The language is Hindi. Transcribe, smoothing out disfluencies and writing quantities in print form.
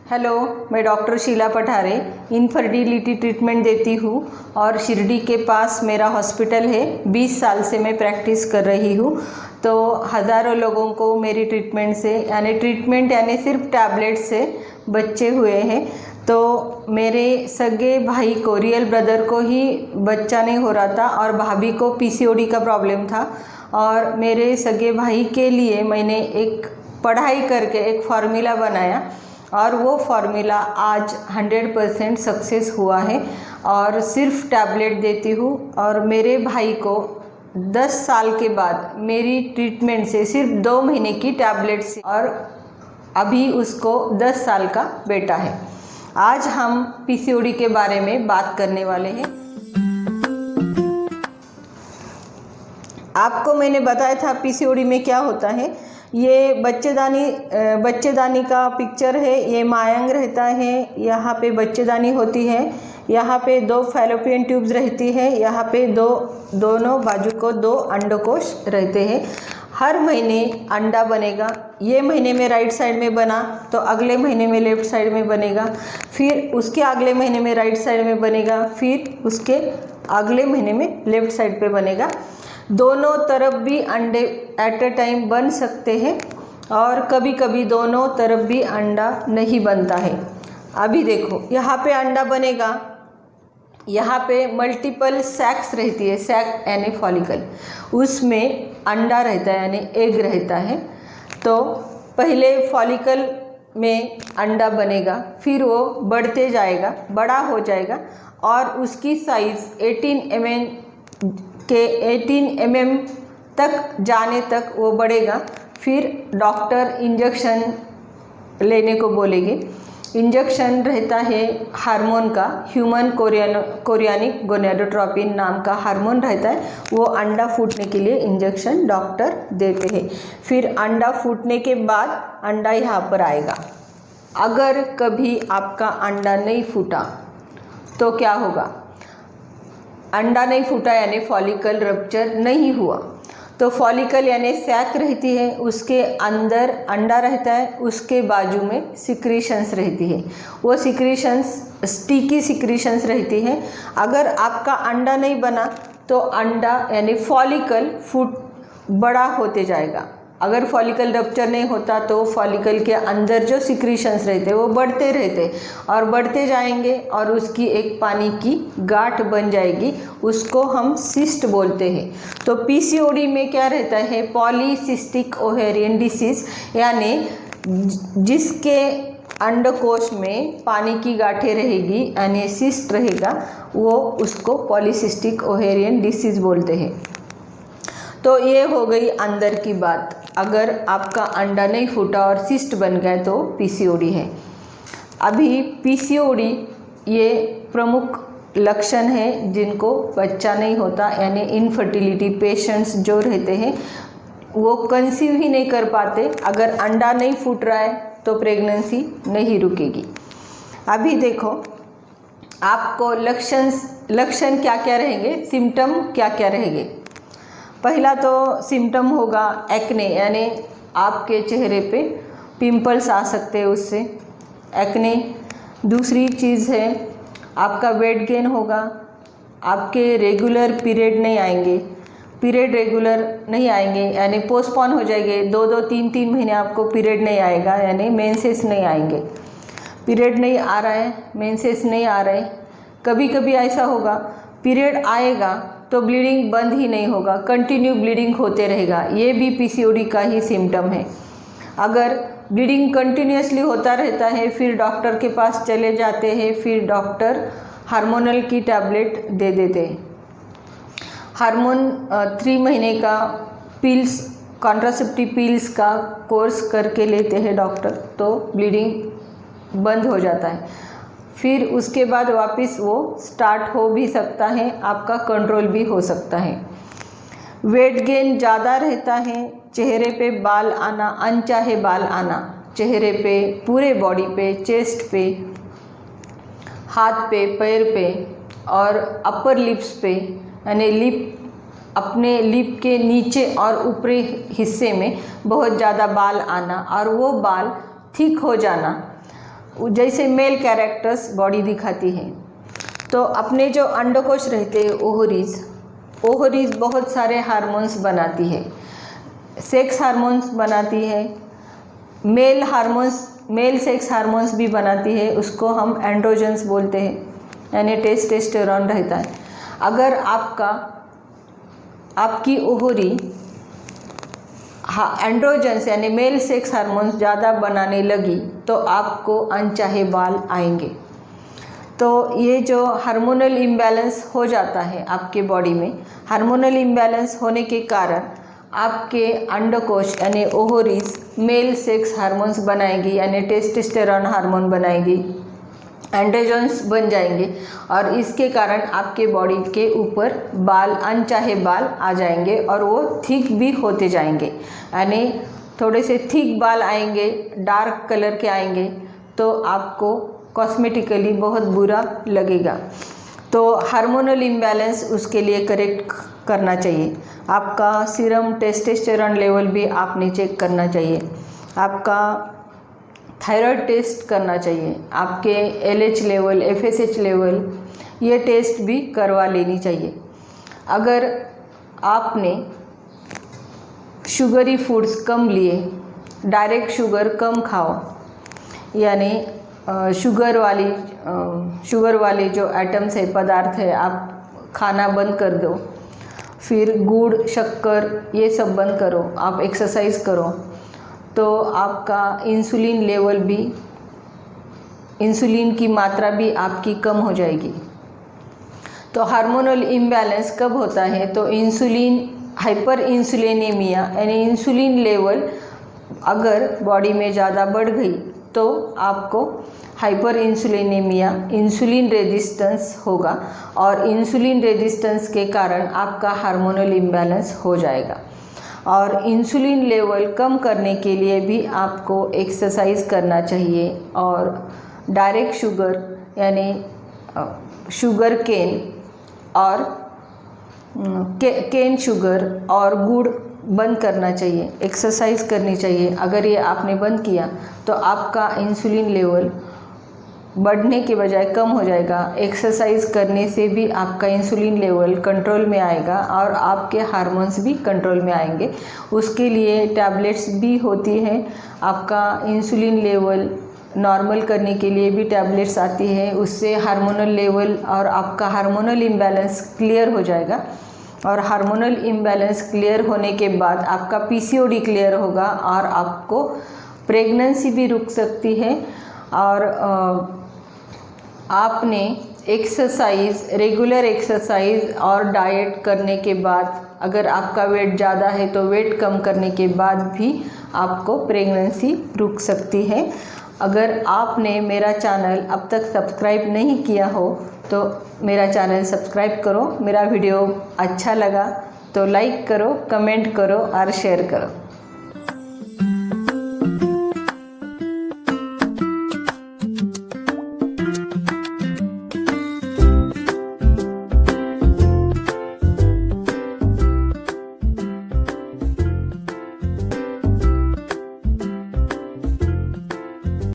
हेलो, मैं doctor Sheela Pathare infertility treatment देती हूँ और शिरडी के पास मेरा हॉस्पिटल है। 20 साल से मैं प्रैक्टिस कर रही हूँ। तो हज़ारों लोगों को मेरी ट्रीटमेंट यानी सिर्फ टैबलेट से बच्चे हुए हैं। तो मेरे सगे भाई को, रियल ब्रदर को ही बच्चा नहीं हो रहा था और भाभी को पीसीओडी का प्रॉब्लम था। और मेरे सगे भाई के लिए मैंने एक पढ़ाई करके एक फार्मूला बनाया और वो फार्मूला आज 100% सक्सेस हुआ है और सिर्फ टैबलेट देती हूँ। और मेरे भाई को 10 साल के बाद मेरी ट्रीटमेंट से सिर्फ 2 महीने की टैबलेट से, और अभी उसको 10 साल का बेटा है। आज हम पीसीओडी के बारे में बात करने वाले हैं। आपको मैंने बताया था पीसीओडी में क्या होता है। ये बच्चेदानी का पिक्चर है। ये मायांग रहता है, यहाँ पे बच्चेदानी होती है, यहाँ पे 2 फैलोपियन ट्यूब्स रहती है, यहाँ पे दोनों बाजू को 2 अंडकोश रहते हैं। हर महीने अंडा बनेगा। ये महीने में राइट साइड में बना तो अगले महीने में लेफ़्ट साइड में बनेगा, फिर उसके अगले महीने में राइट साइड में बनेगा, फिर उसके अगले महीने में लेफ़्ट साइड पे बनेगा। दोनों तरफ भी अंडे एट अ टाइम बन सकते हैं और कभी कभी दोनों तरफ भी अंडा नहीं बनता है। अभी देखो, यहाँ पे अंडा बनेगा, यहाँ पे मल्टीपल सैक्स रहती है। सैक यानी फॉलिकल, उसमें अंडा रहता है यानी एग रहता है। तो पहले फॉलिकल में अंडा बनेगा, फिर वो बढ़ते जाएगा, बड़ा हो जाएगा और उसकी साइज़ 18 mm तक जाने तक वो बढ़ेगा। फिर डॉक्टर इंजेक्शन लेने को बोलेंगे। इंजेक्शन रहता है हार्मोन का, ह्यूमन कोरियानिक गोनेडोट्रोपिन नाम का हार्मोन रहता है। वो अंडा फूटने के लिए इंजेक्शन डॉक्टर देते हैं। फिर अंडा फूटने के बाद अंडा यहाँ पर आएगा। अगर कभी आपका अंडा नहीं फूटा तो क्या होगा? अंडा नहीं फूटा यानी फॉलिकल रप्चर नहीं हुआ। तो फॉलिकल यानी सैक रहती है, उसके अंदर अंडा रहता है, उसके बाजू में सिक्रीशंस रहती है। वो सिक्रीशंस स्टिकी सिक्रीशंस रहती है। अगर आपका अंडा नहीं बना तो अंडा यानी फॉलिकल बड़ा होते जाएगा। अगर फॉलिकल रप्चर नहीं होता तो फॉलिकल के अंदर जो सिक्रीशंस रहते वो बढ़ते रहते और बढ़ते जाएंगे और उसकी एक पानी की गांठ बन जाएगी। उसको हम सिस्ट बोलते हैं। तो पीसीओडी में क्या रहता है? पॉलीसिस्टिक ओवेरियन डिसीज, यानी जिसके अंडकोश में पानी की गांठें रहेगी यानी सिस्ट रहेगा, वो उसको पॉलीसिस्टिक ओवेरियन डिसीज बोलते हैं। तो ये हो गई अंदर की बात। अगर आपका अंडा नहीं फूटा और सिस्ट बन गए तो पीसीओडी है। अभी पीसीओडी ये प्रमुख लक्षण है जिनको बच्चा नहीं होता, यानी इनफर्टिलिटी पेशेंट्स जो रहते हैं वो कंसीव ही नहीं कर पाते। अगर अंडा नहीं फूट रहा है तो प्रेगनेंसी नहीं रुकेगी। अभी देखो, आपको लक्षण क्या क्या रहेंगे, सिम्टम क्या क्या रहेंगे। पहला तो सिम्टम होगा एक्ने, यानी आपके चेहरे पे पिंपल्स आ सकते हैं उससे, एक्ने। दूसरी चीज़ है आपका वेट गेन होगा। आपके रेगुलर पीरियड नहीं आएंगे यानी पोस्टपोन हो जाएंगे। 2-2, 3-3 महीने आपको पीरियड नहीं आएगा, यानी मेंसेस नहीं आएंगे। पीरियड नहीं आ रहा है, मेंसेस नहीं आ रहे। कभी कभी ऐसा होगा पीरियड आएगा तो ब्लीडिंग बंद ही नहीं होगा, कंटिन्यू ब्लीडिंग होते रहेगा। ये भी पीसीओडी का ही सिम्टम है। अगर ब्लीडिंग कंटिन्यूसली होता रहता है, फिर डॉक्टर के पास चले जाते हैं, फिर डॉक्टर हार्मोनल की टैबलेट दे देते हैं। हार्मोन 3 महीने का पिल्स, कॉन्ट्रासेप्टिव पिल्स का कोर्स करके लेते हैं डॉक्टर, तो ब्लीडिंग बंद हो जाता है। फिर उसके बाद वापस वो स्टार्ट हो भी सकता है, आपका कंट्रोल भी हो सकता है। वेट गेन ज़्यादा रहता है, चेहरे पे बाल आना, अनचाहे बाल आना चेहरे पे, पूरे बॉडी पे, चेस्ट पे, हाथ पे, पैर पे और अपर लिप्स पे, यानी अपने लिप के नीचे और ऊपरी हिस्से में बहुत ज़्यादा बाल आना और वो बाल थिक हो जाना। जैसे मेल कैरेक्टर्स बॉडी दिखाती है। तो अपने जो अंडकोश रहते हैं ओवरीज बहुत सारे हार्मोन्स बनाती है, सेक्स हार्मोन्स बनाती है, मेल सेक्स हार्मोन्स भी बनाती है, उसको हम एंड्रोजन्स बोलते हैं, यानी टेस्टोस्टेरोन रहता है। अगर आपकी ओवरी एंड्रोजन्स यानी मेल सेक्स हार्मोन्स ज़्यादा बनाने लगी तो आपको अनचाहे बाल आएंगे। तो ये जो हार्मोनल इम्बैलेंस हो जाता है आपके बॉडी में, हार्मोनल इम्बैलेंस होने के कारण आपके अंडकोश यानी ओवरीज मेल सेक्स हार्मोन्स बनाएगी, यानी टेस्टोस्टेरोन हार्मोन बनाएगी, एंड्रोजन्स बन जाएंगे और इसके कारण आपके बॉडी के ऊपर बाल, अनचाहे बाल आ जाएंगे और वो थिक भी होते जाएंगे, यानी थोड़े से थिक बाल आएंगे, डार्क कलर के आएंगे तो आपको कॉस्मेटिकली बहुत बुरा लगेगा। तो हार्मोनल इम्बैलेंस उसके लिए करेक्ट करना चाहिए। आपका सीरम टेस्टोस्टेरोन लेवल भी आपने चेक करना चाहिए, आपका थायराइड टेस्ट करना चाहिए, आपके LH लेवल, FSH लेवल, ये टेस्ट भी करवा लेनी चाहिए। अगर आपने शुगरी फूड्स कम लिए, डायरेक्ट शुगर कम खाओ, यानी शुगर वाली जो आइटम्स है, पदार्थ है, आप खाना बंद कर दो, फिर गुड़, शक्कर ये सब बंद करो, आप एक्सरसाइज करो, तो आपका इंसुलिन लेवल भी, इंसुलिन की मात्रा भी आपकी कम हो जाएगी। तो हार्मोनल इम्बैलेंस कब होता है? तो इंसुलिन, हाइपर इंसुलिनेमिया यानी इंसुलिन लेवल अगर बॉडी में ज़्यादा बढ़ गई तो आपको हाइपर इंसुलिनेमिया, इंसुलिन रेजिस्टेंस होगा और इंसुलिन रेजिस्टेंस के कारण आपका हार्मोनल इम्बैलेंस हो जाएगा। और इंसुलिन लेवल कम करने के लिए भी आपको एक्सरसाइज करना चाहिए और डायरेक्ट शुगर यानी शुगर केन और केन शुगर और गुड़ बंद करना चाहिए, एक्सरसाइज करनी चाहिए। अगर ये आपने बंद किया तो आपका इंसुलिन लेवल बढ़ने के बजाय कम हो जाएगा। एक्सरसाइज करने से भी आपका इंसुलिन लेवल कंट्रोल में आएगा और आपके हार्मोन्स भी कंट्रोल में आएंगे। उसके लिए टैबलेट्स भी होती हैं, आपका इंसुलिन लेवल नॉर्मल करने के लिए भी टैबलेट्स आती है, उससे हार्मोनल लेवल और आपका हार्मोनल इम्बैलेंस क्लियर हो जाएगा। और हार्मोनल इम्बैलेंस क्लियर होने के बाद आपका PCOD क्लियर होगा और आपको प्रेगनेंसी भी रुक सकती है। और आपने एक्सरसाइज, रेगुलर एक्सरसाइज और डाइट करने के बाद, अगर आपका वेट ज़्यादा है तो वेट कम करने के बाद भी आपको प्रेगनेंसी रुक सकती है। अगर आपने मेरा चैनल अब तक सब्सक्राइब नहीं किया हो तो मेरा चैनल सब्सक्राइब करो। मेरा वीडियो अच्छा लगा तो लाइक करो, कमेंट करो और शेयर करो।